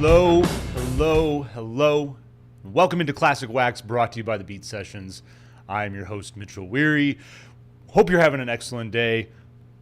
Hello, hello, hello. Welcome into Classic Wax, brought to you by the Beat Sessions. I am your host, Mitchell Weary. Hope you're having an excellent day.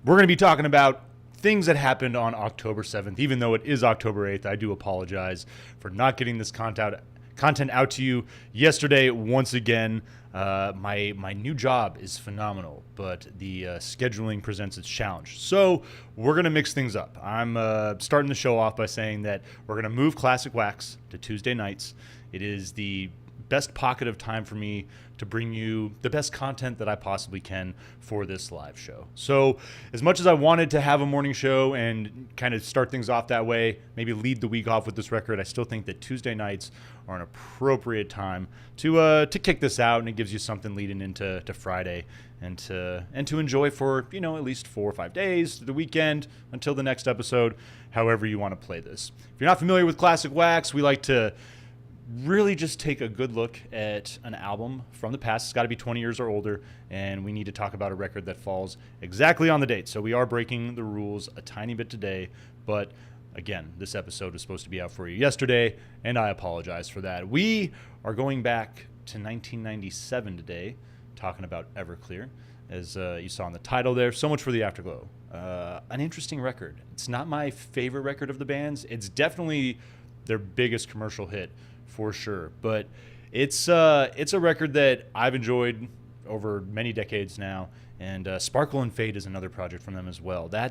We're going to be talking about things that happened on October 7th. Even though it is October 8th, I do apologize for not getting this content out to you yesterday once again. My new job is phenomenal, but the scheduling presents its challenge. So we're going to mix things up. I'm starting the show off by saying that we're going to move Classic Wax to Tuesday nights. It is the best pocket of time for me to bring you the best content that I possibly can for this live show. So as much as I wanted to have a morning show and kind of start things off that way, maybe lead the week off with this record, I still think that Tuesday nights are an appropriate time to kick this out, and it gives you something leading into Friday and to enjoy for, at least 4 or 5 days, the weekend, until the next episode, however you want to play this. If you're not familiar with Classic Wax, we like to really just take a good look at an album from the past. It's got to be 20 years or older, and we need to talk about a record that falls exactly on the date. So we are breaking the rules a tiny bit today, but again, this episode was supposed to be out for you yesterday, and I apologize for that. We are going back to 1997 today, talking about Everclear, as you saw in the title there. So much for the Afterglow. An interesting record. It's not my favorite record of the band's. It's definitely their biggest commercial hit, for sure, but it's a record that I've enjoyed over many decades now, and Sparkle and Fade is another project from them as well. I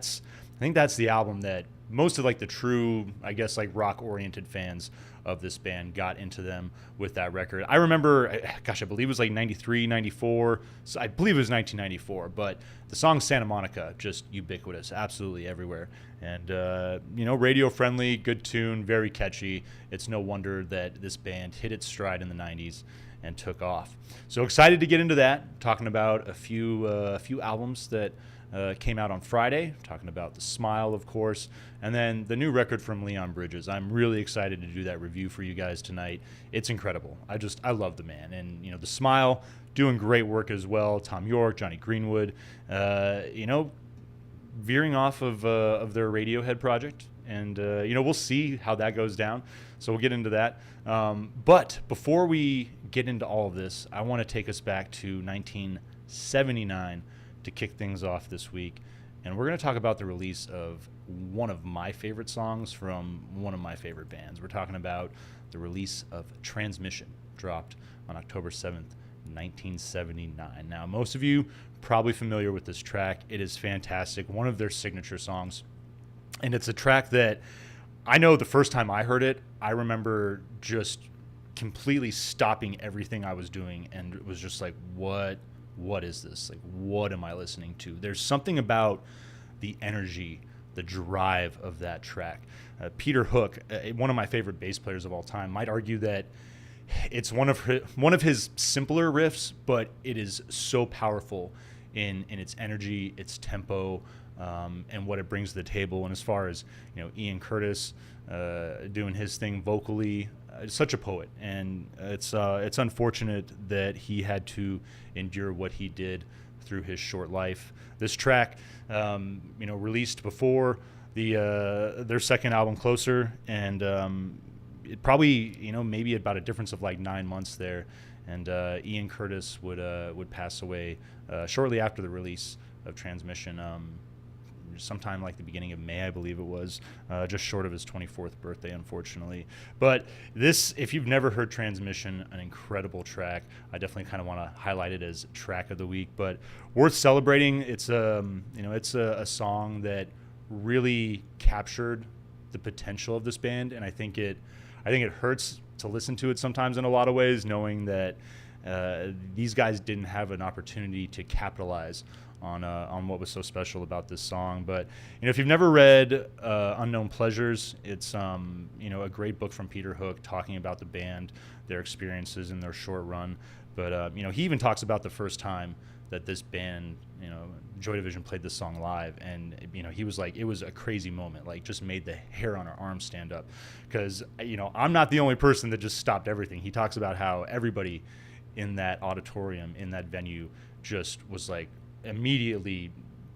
think that's the album that most of the true, rock-oriented fans of this band got into them with that record. I remember, I believe it was 93, 94. So I believe it was 1994, but the song Santa Monica, just ubiquitous, absolutely everywhere. And, radio-friendly, good tune, very catchy. It's no wonder that this band hit its stride in the 90s and took off. So excited to get into that, talking about a few albums that came out on Friday, talking about The Smile, of course, and then the new record from Leon Bridges. I'm really excited to do that review for you guys tonight. It's incredible. I love the man. And, The Smile, doing great work as well. Tom York, Johnny Greenwood, veering off of their Radiohead project. And, we'll see how that goes down. So we'll get into that. But before we get into all of this, I want to take us back to 1979 to kick things off this week. And we're going to talk about the release of one of my favorite songs from one of my favorite bands. We're talking about the release of Transmission, dropped on October 7th, 1979. Now, most of you probably familiar with this track. It is fantastic, one of their signature songs. And it's a track that I know the first time I heard it, I remember just completely stopping everything I was doing, and it was just like, what is this? What am I listening to? There's something about the energy, the drive of that track. Peter Hook, one of my favorite bass players of all time, might argue that it's one of his simpler riffs, but it is so powerful in its energy, its tempo, and what it brings to the table. And as far as Ian Curtis doing his thing vocally, such a poet, and it's unfortunate that he had to endure what he did through his short life. This track, released before their second album, Closer, and it probably maybe about a difference of 9 months there, and Ian Curtis would pass away shortly after the release of Transmission. Sometime the beginning of May, I believe it was, just short of his 24th birthday, unfortunately. But this, if you've never heard Transmission, an incredible track. I definitely kind of want to highlight it as track of the week, but worth celebrating. It's a song that really captured the potential of this band, and I think it hurts to listen to it sometimes in a lot of ways, knowing that these guys didn't have an opportunity to capitalize on what was so special about this song. But if you've never read Unknown Pleasures, it's a great book from Peter Hook talking about the band, their experiences in their short run. But he even talks about the first time that this band, Joy Division, played this song live, and he was like, it was a crazy moment, just made the hair on our arms stand up, because I'm not the only person that just stopped everything. He talks about how everybody in that auditorium, in that venue, just was immediately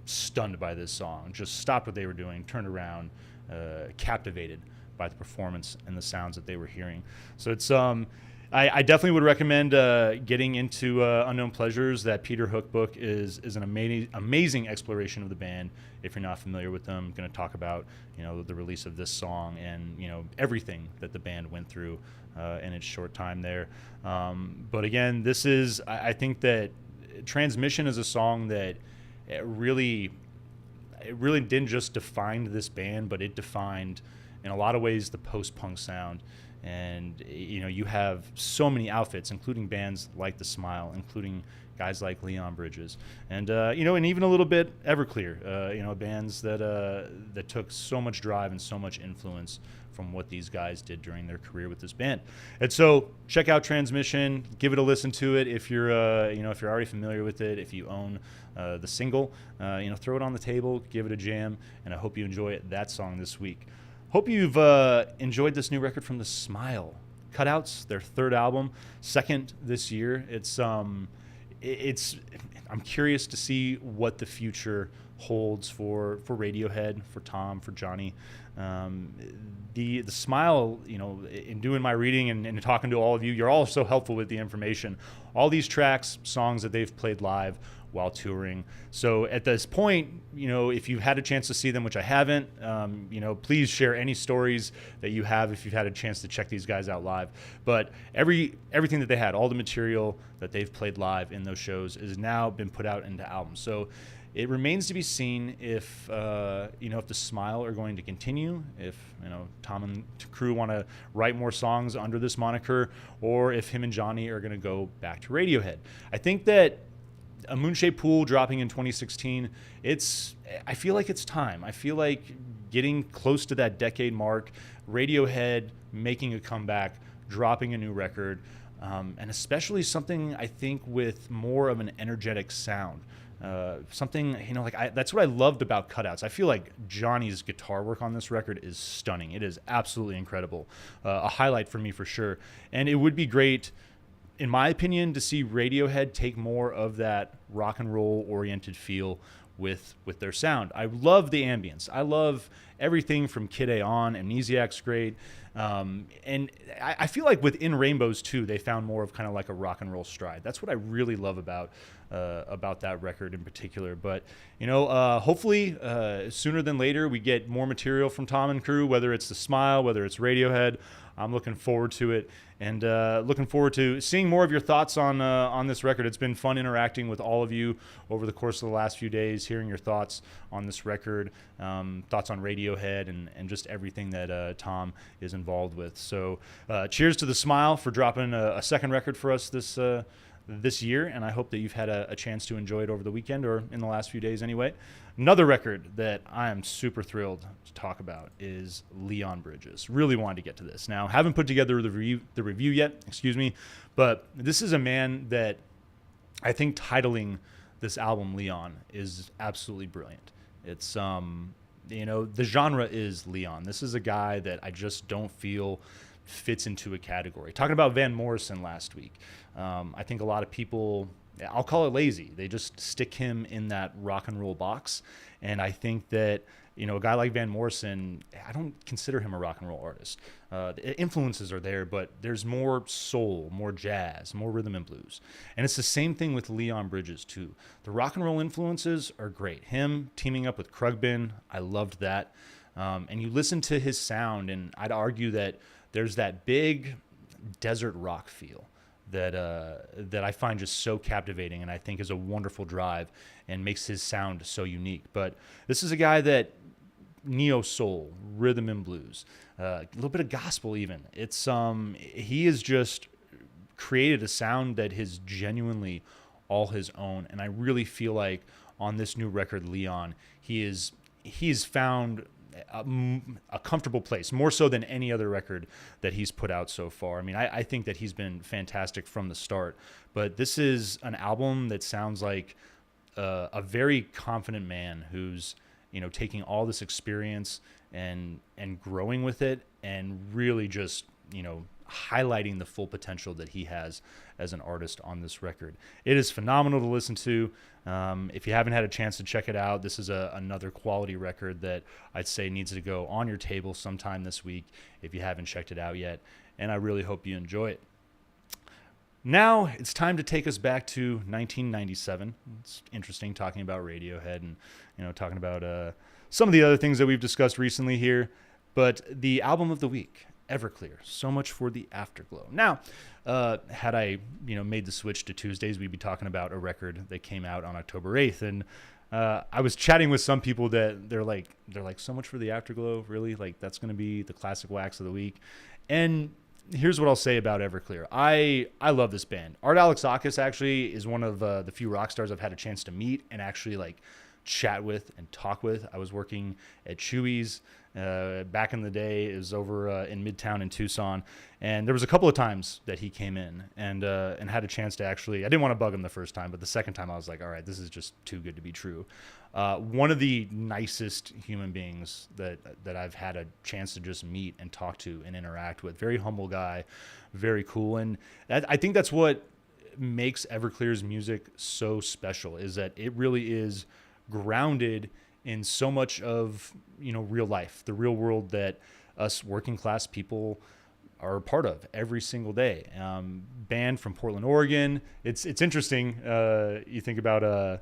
stunned by this song, just stopped what they were doing, turned around, captivated by the performance and the sounds that they were hearing. So it's I definitely would recommend getting into Unknown Pleasures. That Peter Hook book is an amazing exploration of the band. If you're not familiar with them, I'm going to talk about the release of this song and everything that the band went through in its short time there. But again, this is I think that Transmission is a song that it really didn't just define this band, but it defined in a lot of ways the post-punk sound. And you have so many outfits, including bands like The Smile, including guys like Leon Bridges, and and even a little bit Everclear. Bands that took so much drive and so much influence from what these guys did during their career with this band. And so check out Transmission, give it a listen to it if you're if you're already familiar with it. If you own the single, throw it on the table, give it a jam, and I hope you enjoy that song this week. Hope you've enjoyed this new record from The Smile. Cutouts, their third album, second this year. I'm curious to see what the future holds for Radiohead, for Tom, for Johnny. The Smile, in doing my reading and talking to all of you, you're all so helpful with the information. All these tracks, songs that they've played live while touring. So at this point, if you've had a chance to see them, which I haven't, please share any stories that you have if you've had a chance to check these guys out live. But everything that they had, all the material that they've played live in those shows has now been put out into albums. So it remains to be seen if the Smile are going to continue, if Tom and crew want to write more songs under this moniker, or if him and Johnny are going to go back to Radiohead. I think that A Moonshaped Pool dropping in 2016, I feel like it's time. I feel like getting close to that decade mark, Radiohead making a comeback, dropping a new record, and especially something I think with more of an energetic sound. Something, that's what I loved about Cutouts. I feel like Johnny's guitar work on this record is stunning. It is absolutely incredible. A highlight for me for sure. And it would be great, in my opinion, to see Radiohead take more of that rock and roll oriented feel with their sound. I love the ambience. I love everything from Kid A on. Amnesiac's great. And I feel like within Rainbows too, they found more of kind of like a rock and roll stride. That's what I really love about that record in particular. But hopefully sooner than later we get more material from Tom and crew, whether it's The Smile, whether it's Radiohead. I'm looking forward to it, and looking forward to seeing more of your thoughts on this record. It's been fun interacting with all of you over the course of the last few days, hearing your thoughts on this record, thoughts on Radiohead, and just everything that Tom is involved with. So cheers to The Smile for dropping a second record for us this year, and I hope that you've had a chance to enjoy it over the weekend or in the last few days anyway. Another record that I am super thrilled to talk about is Leon Bridges. Really wanted to get to this. Now, haven't put together the review yet, but this is a man that I think titling this album Leon is absolutely brilliant. It's the genre is Leon. This is a guy that I just don't feel fits into a category. Talking about Van Morrison last week, I think a lot of people, I'll call it lazy. They just stick him in that rock and roll box. And I think that, a guy like Van Morrison, I don't consider him a rock and roll artist. The influences are there, but there's more soul, more jazz, more rhythm and blues. And it's the same thing with Leon Bridges too. The rock and roll influences are great. Him teaming up with Khruangbin, I loved that. And you listen to his sound, and I'd argue that there's that big desert rock feel that I find just so captivating, and I think is a wonderful drive and makes his sound so unique. But this is a guy that neo soul, rhythm and blues, a little bit of gospel even. It's he has just created a sound that is genuinely all his own, and I really feel like on this new record, Leon, he's found a comfortable place, more so than any other record that he's put out so far. I mean, I think that he's been fantastic from the start, but this is an album that sounds like a very confident man who's, taking all this experience and growing with it and really just, highlighting the full potential that he has as an artist on this record. It is phenomenal to listen to. If you haven't had a chance to check it out, this is another quality record that I'd say needs to go on your table sometime this week if you haven't checked it out yet, and I really hope you enjoy it. Now it's time to take us back to 1997. It's interesting talking about Radiohead and talking about some of the other things that we've discussed recently here, but the album of the week, Everclear, so much for the Afterglow. Now, had I made the switch to Tuesdays, we'd be talking about a record that came out on October 8th, and I was chatting with some people that they're like, so much for the Afterglow, really? Like, that's going to be the classic wax of the week? And here's what I'll say about Everclear. I love this band. Art Alexakis actually is one of the few rock stars I've had a chance to meet and actually chat with and talk with. I was working at Chewy's back in the day. It was over in Midtown in Tucson, and there was a couple of times that he came in and had a chance to actually. I didn't want to bug him the first time, but the second time I was like, all right, this is just too good to be true. One of the nicest human beings that I've had a chance to just meet and talk to and interact with. Very humble guy, very cool, and I think that's what makes Everclear's music so special. Is that it really is grounded in so much of real life, the real world that us working class people are a part of every single day. Band from Portland, Oregon. It's interesting. You think about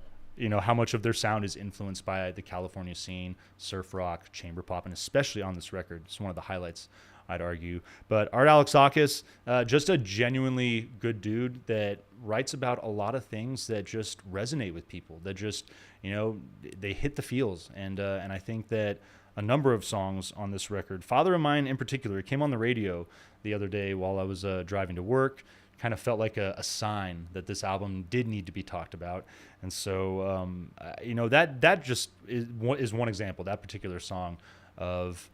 how much of their sound is influenced by the California scene, surf rock, chamber pop, and especially on this record, it's one of the highlights, I'd argue. But Art Alexakis, just a genuinely good dude that writes about a lot of things that just resonate with people, that just, they hit the feels. And I think that a number of songs on this record, Father of Mine in particular, it came on the radio the other day while I was driving to work, kind of felt like a sign that this album did need to be talked about. And so, that just is one example, that particular song of,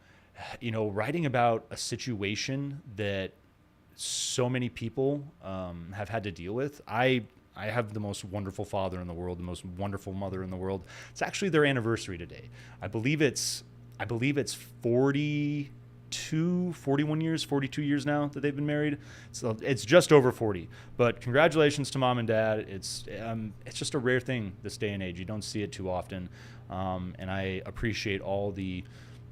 writing about a situation that so many people have had to deal with. I have the most wonderful father in the world, the most wonderful mother in the world. It's actually their anniversary today. I believe it's 42 years now that they've been married. So it's just over 40. But congratulations to mom and dad. It's just a rare thing this day and age. You don't see it too often. And I appreciate all the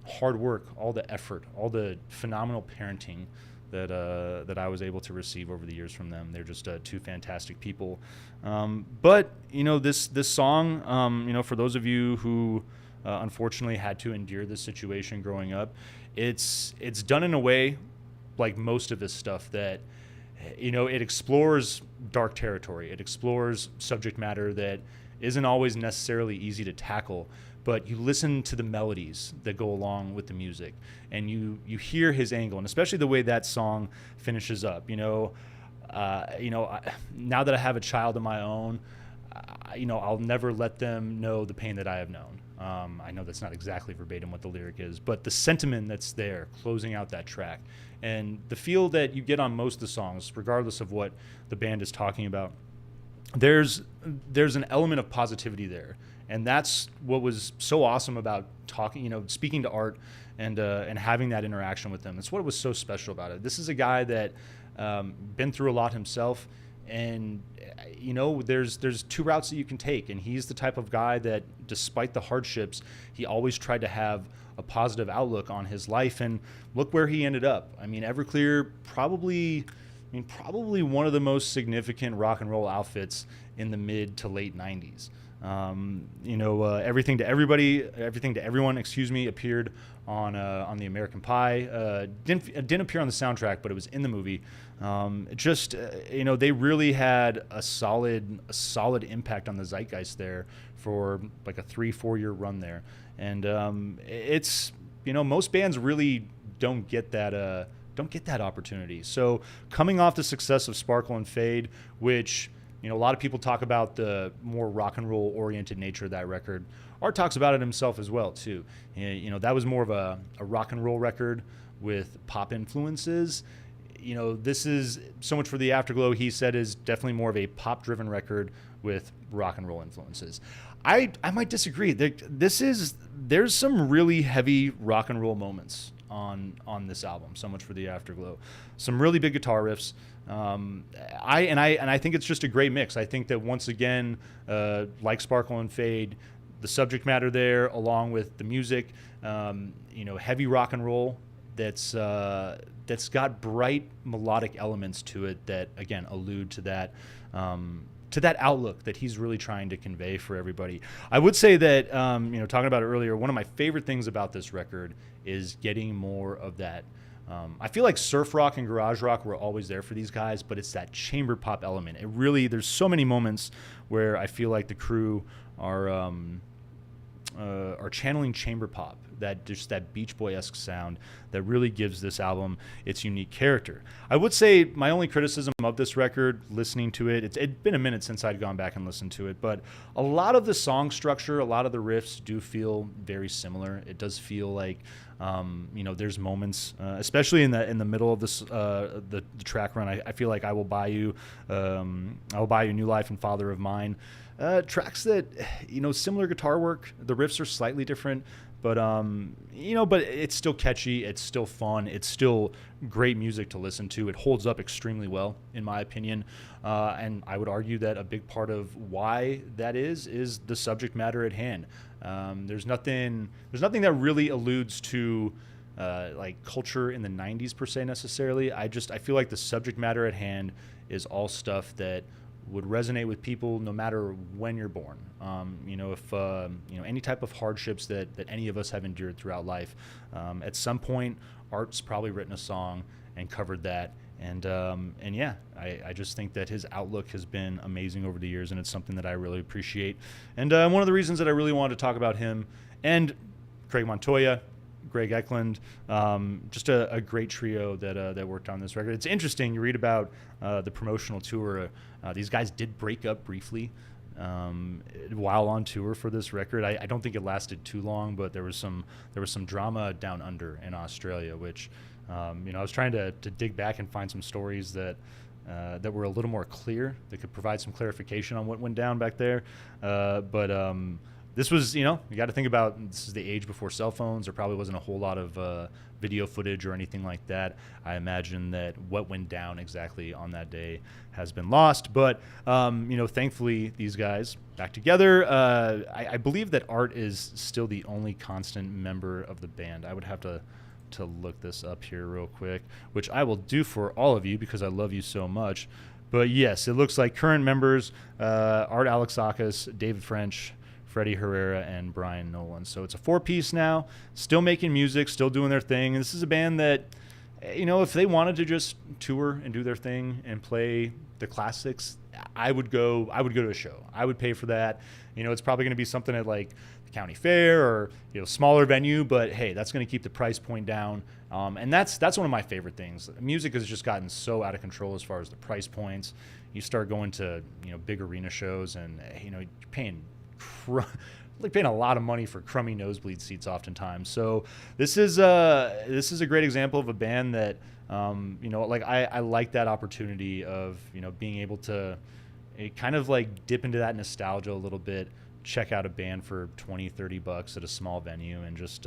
hard work, all the effort, all the phenomenal parenting that I was able to receive over the years from them. They're just two fantastic people. But this song, for those of you who unfortunately had to endure this situation growing up, it's done in a way, like most of this stuff, that it explores dark territory. It explores subject matter that isn't always necessarily easy to tackle. But you listen to the melodies that go along with the music, and you hear his angle, and especially the way that song finishes up. Now that I have a child of my own, I'll never let them know the pain that I have known. I know that's not exactly verbatim what the lyric is, but the sentiment that's there closing out that track, and the feel that you get on most of the songs, regardless of what the band is talking about, there's an element of positivity there. And that's what was so awesome about speaking to Art and having that interaction with him. That's what was so special about it. This is a guy that been through a lot himself, and there's two routes that you can take. And he's the type of guy that, despite the hardships, he always tried to have a positive outlook on his life. And look where he ended up. I mean, Everclear probably one of the most significant rock and roll outfits in the mid to late 90s. Everything to Everybody, Everything to Everyone, appeared on the American Pie. Didn't appear on the soundtrack, but it was in the movie. They really had a solid impact on the zeitgeist there for like a 3-4 year run there. And it's most bands really don't get that opportunity. So coming off the success of Sparkle and Fade, which a lot of people talk about the more rock and roll oriented nature of that record. Art talks about it himself as well too. That was more of a rock and roll record with pop influences. This is so much for the Afterglow. He said is definitely more of a pop driven record with rock and roll influences. I might disagree. There's some really heavy rock and roll moments on this album. So much for the Afterglow. Some really big guitar riffs. I think it's just a great mix. I think that once again, like Sparkle and Fade, the subject matter there, along with the music, heavy rock and roll that's got bright melodic elements to it that again allude to that outlook that he's really trying to convey for everybody. I would say that talking about it earlier, one of my favorite things about this record is getting more of that. I feel like surf rock and garage rock were always there for these guys, but it's that chamber pop element. There's so many moments where I feel like the crew are channeling chamber pop, that Beach Boy-esque sound that really gives this album its unique character. I would say my only criticism of this record, listening to it, it'd been a minute since I'd gone back and listened to it, but a lot of the song structure, a lot of the riffs do feel very similar. It does feel like there's moments, especially in the middle of this the track run. I feel like I Will Buy You New Life and Father of Mine. Tracks that, similar guitar work. The riffs are slightly different, but it's still catchy. It's still fun. It's still great music to listen to. It holds up extremely well, in my opinion. And I would argue that a big part of why that is the subject matter at hand. There's nothing that really alludes to like culture in the 90s per se necessarily. I feel like the subject matter at hand is all stuff that would resonate with people no matter when you're born. If any type of hardships that any of us have endured throughout life, at some point Art's probably written a song and covered that. I just think that his outlook has been amazing over the years, and it's something that I really appreciate. And one of the reasons that I really wanted to talk about him and Craig Montoya, Greg Eklund, just a great trio that worked on this record. It's interesting. You read about the promotional tour. These guys did break up briefly while on tour for this record. I don't think it lasted too long, but there was some drama down under in Australia, which I was trying to dig back and find some stories that were a little more clear, that could provide some clarification on what went down back there. This was, you got to think about, this is the age before cell phones. There probably wasn't a whole lot of video footage or anything like that. I imagine that what went down exactly on that day has been lost. But, thankfully, these guys back together. I believe that Art is still the only constant member of the band. I would have to look this up here real quick, which I will do for all of you because I love you so much. But, yes, it looks like current members, Art Alexakis, David French, Freddie Herrera, and Brian Nolan. So it's a 4-piece now, still making music, still doing their thing. This is a band that, if they wanted to just tour and do their thing and play the classics, I would go to a show. I would pay for that. It's probably going to be something at like the county fair or smaller venue, but hey, that's going to keep the price point down. And that's one of my favorite things. Music has just gotten so out of control as far as the price points. You start going to big arena shows, and you're paying a lot of money for crummy nosebleed seats oftentimes. So this is a great example of a band that I like that opportunity of being able to kind of like dip into that nostalgia a little bit, check out a band for $20-$30 at a small venue, and just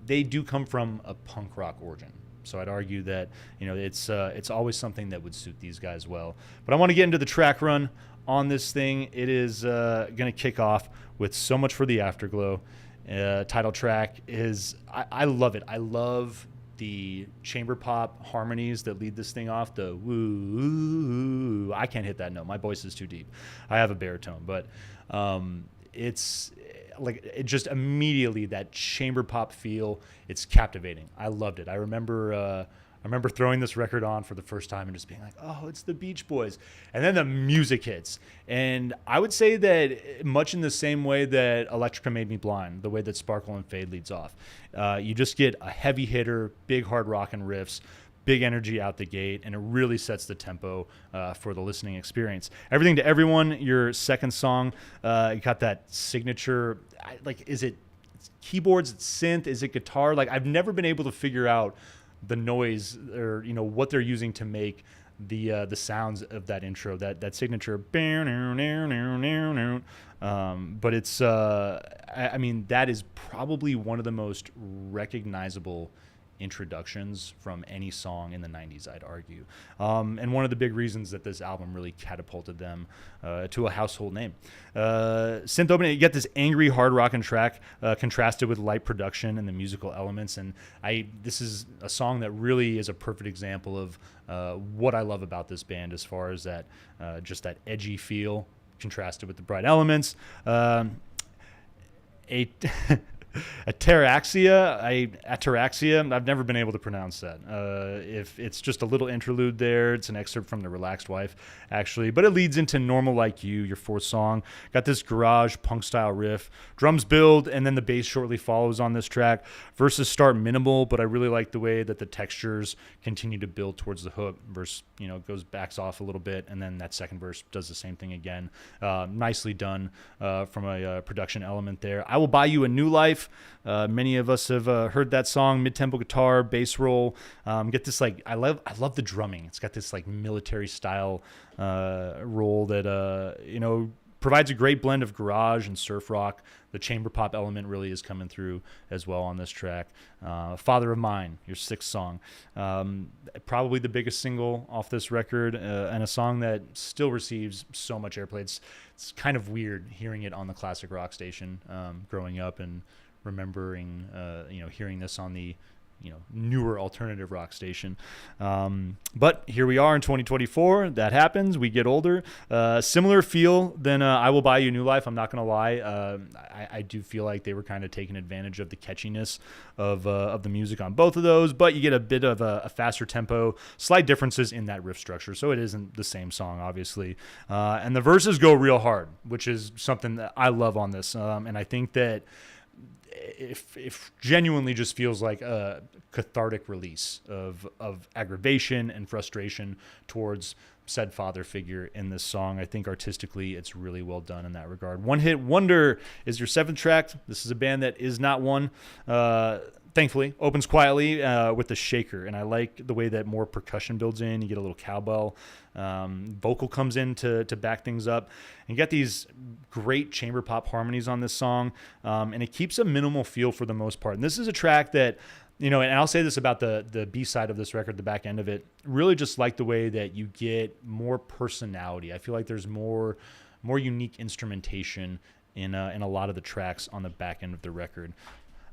they do come from a punk rock origin. So I'd argue that it's always something that would suit these guys well. But I want to get into the track run on this thing. It is going to kick off with So Much for the Afterglow. Title track is, I love it. I love the chamber pop harmonies that lead this thing off. The woo, I can't hit that note. My voice is too deep. I have a baritone, but it's like, it just immediately, that chamber pop feel, it's captivating. I loved it. I remember throwing this record on for the first time and just being like, oh, it's the Beach Boys. And then the music hits. And I would say that much in the same way that Electrica Made Me Blind, the way that Sparkle and Fade leads off. You just get a heavy hitter, big hard rockin' riffs, big energy out the gate, and it really sets the tempo for the listening experience. Everything to Everyone, your second song, you got that signature, is it keyboards, it's synth, is it guitar? Like, I've never been able to figure out the noise or what they're using to make the sounds of that intro, that signature. But it's I mean, that is probably one of the most recognizable introductions from any song in the 90s, I'd argue. And one of the big reasons that this album really catapulted them to a household name. Synth opening, you get this angry hard rockin' track contrasted with light production and the musical elements. And this is a song that really is a perfect example of what I love about this band, as far as that just that edgy feel contrasted with the bright elements. Ataraxia. I've never been able to pronounce that. If it's just a little interlude there, it's an excerpt from The Relaxed Wife, actually, but it leads into Normal Like You, your fourth song. Got this garage punk style riff, drums build, and then the bass shortly follows on this track. Verses start minimal, but I really like the way that the textures continue to build towards the hook. Verse, backs off a little bit, and then that second verse does the same thing again. Nicely done from a production element there. I Will Buy You a New Life. Many of us have heard that song. Mid-tempo guitar, bass roll. Get this I love the drumming. It's got this military style roll that provides a great blend of garage and surf rock. The chamber pop element really is coming through as well on this track. Father of Mine, your sixth song. Probably the biggest single off this record, and a song that still receives so much airplay. It's kind of weird hearing it on the classic rock station growing up and remembering hearing this on the newer alternative rock station. But here we are in 2024. That happens. We get older. Similar feel than I Will Buy You a New Life. I'm not going to lie. I do feel like they were kind of taking advantage of the catchiness of the music on both of those, but you get a bit of a faster tempo, slight differences in that riff structure. So it isn't the same song, obviously. And the verses go real hard, which is something that I love on this. And I think that if genuinely just feels like a cathartic release of aggravation and frustration towards said father figure in this song. I think artistically it's really well done in that regard. One Hit Wonder is your seventh track. This is a band that is not one. Thankfully, opens quietly with the shaker, and I like the way that more percussion builds in. You get a little cowbell. Vocal comes in to back things up. And you get these great chamber pop harmonies on this song, and it keeps a minimal feel for the most part. And this is a track that, and I'll say this about the B-side of this record, the back end of it, really just like the way that you get more personality. I feel like there's more unique instrumentation in a lot of the tracks on the back end of the record.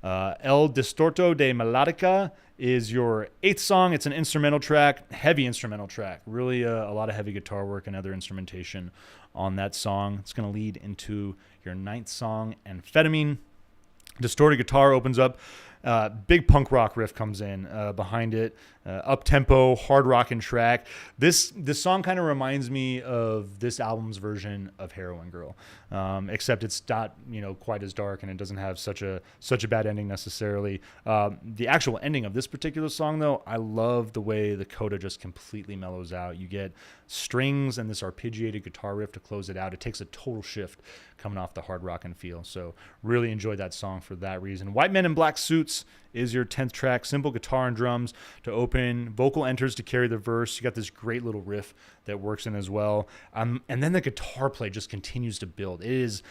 El Distorto de Melodica is your eighth song. It's an instrumental track, heavy instrumental track. Really a lot of heavy guitar work and other instrumentation on that song. It's going to lead into your ninth song, Amphetamine. Distorted guitar opens up. Big punk rock riff comes in behind it. Up-tempo, hard rockin' track. This song kind of reminds me of this album's version of Heroin Girl, except it's not quite as dark, and it doesn't have such a bad ending necessarily. The actual ending of this particular song, though, I love the way the coda just completely mellows out. You get strings and this arpeggiated guitar riff to close it out. It takes a total shift coming off the hard rockin' feel. So really enjoyed that song for that reason. White Men in Black Suits is your 10th track. Simple guitar and drums to open. Vocal enters to carry the verse. You got this great little riff that works in as well. And then the guitar play just continues to build. It's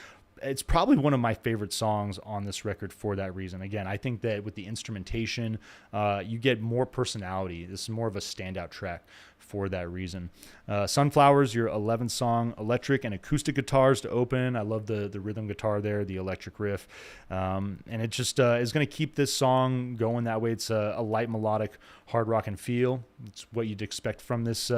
probably one of my favorite songs on this record for that reason. Again, I think that with the instrumentation, you get more personality. This is more of a standout track for that reason. Sunflowers, your 11th song, electric and acoustic guitars to open. I love the rhythm guitar there, the electric riff. And it just is going to keep this song going that way. It's a light melodic hard rock and feel. It's what you'd expect from this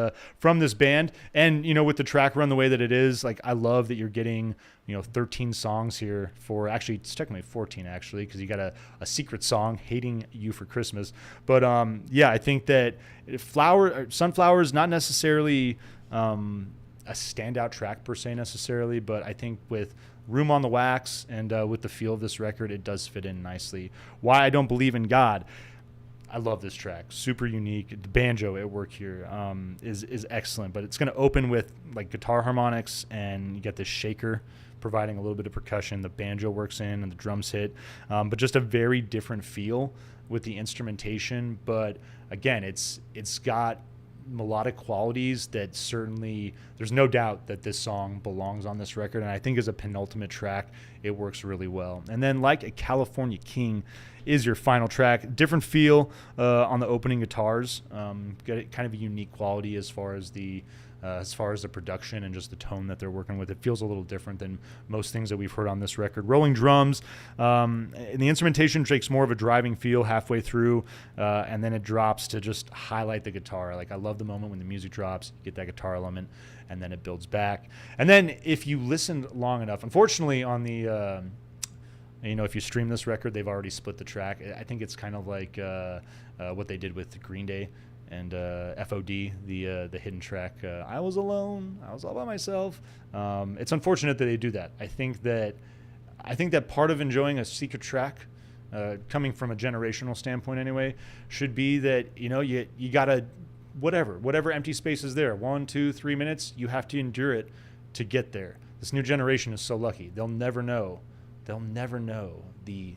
band. And, with the track run the way that it is, I love that you're getting, 13 songs here for, actually, it's technically 14 actually, because you got a secret song, Hating You for Christmas. But I think that Sunflower is not necessarily a standout track per se necessarily, but I think with Room on the Wax and with the feel of this record, it does fit in nicely. Why I Don't Believe in God. I love this track. Super unique. The banjo at work here is excellent, but it's going to open with guitar harmonics, and you get this shaker providing a little bit of percussion. The banjo works in and the drums hit, but just a very different feel with the instrumentation. But again, it's got melodic qualities that certainly, there's no doubt that this song belongs on this record. And I think as a penultimate track, it works really well. And then Like a California King is your final track. Different feel on the opening guitars. Got kind of a unique quality as far as the production and just the tone that they're working with. It feels a little different than most things that we've heard on this record. Rolling drums, and the instrumentation takes more of a driving feel halfway through, and then it drops to just highlight the guitar. Like, I love the moment when the music drops, you get that guitar element, and then it builds back. And then if you listen long enough, unfortunately on the if you stream this record, they've already split the track. I think it's kind of like what they did with Green Day and FOD, the hidden track, I Was Alone, I Was All By Myself. It's unfortunate that they do that. I think that part of enjoying a secret track, coming from a generational standpoint anyway, should be that, you gotta, whatever empty space is there, 1, 2, 3 minutes, you have to endure it to get there. This new generation is so lucky. They'll never know the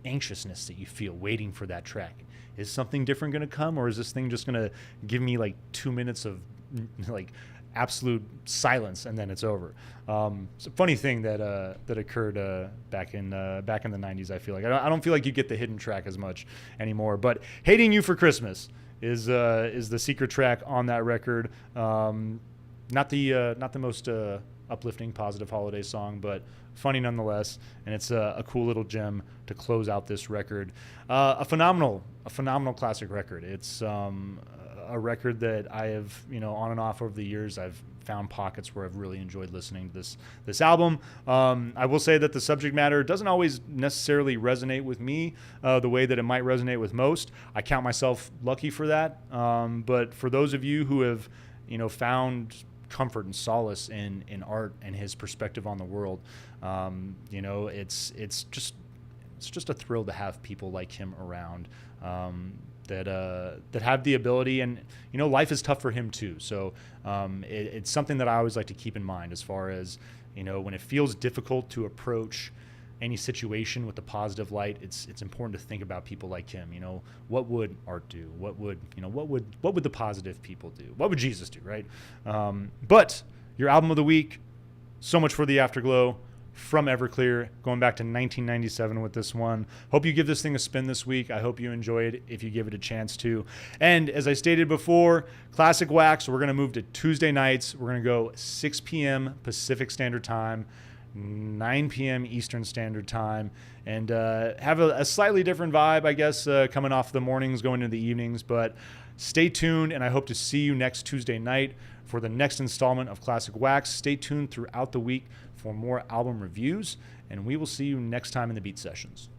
anxiousness that you feel waiting for that track. Is something different going to come, or is this thing just going to give me like 2 minutes of like absolute silence and then it's over? It's a funny thing that occurred back in the 90s. I feel like I don't feel like you get the hidden track as much anymore. But Hating You for Christmas is the secret track on that record. Not the most uplifting, positive holiday song, but funny nonetheless, and it's a cool little gem to close out this record. A phenomenal classic record. It's a record that I have, on and off over the years, I've found pockets where I've really enjoyed listening to this album. I will say that the subject matter doesn't always necessarily resonate with me the way that it might resonate with most. I count myself lucky for that. But for those of you who have, found comfort and solace in art and his perspective on the world, it's just a thrill to have people like him around, that have the ability, and life is tough for him too. So it's something that I always like to keep in mind as far as when it feels difficult to approach any situation with a positive light. It's important to think about people like him. What would art do? What would the positive people do? What would Jesus do, right? But your album of the week, so much for the Afterglow from Everclear, going back to 1997 with this one. Hope you give this thing a spin this week. I hope you enjoy it if you give it a chance to. And as I stated before, Classic Wax, we're going to move to Tuesday nights. We're going to go 6 p.m. Pacific Standard Time, 9 p.m. Eastern Standard Time, and have a slightly different vibe, I guess, coming off the mornings, going into the evenings. But stay tuned, and I hope to see you next Tuesday night for the next installment of Classic Wax. Stay tuned throughout the week for more album reviews, and we will see you next time in the Beat Sessions.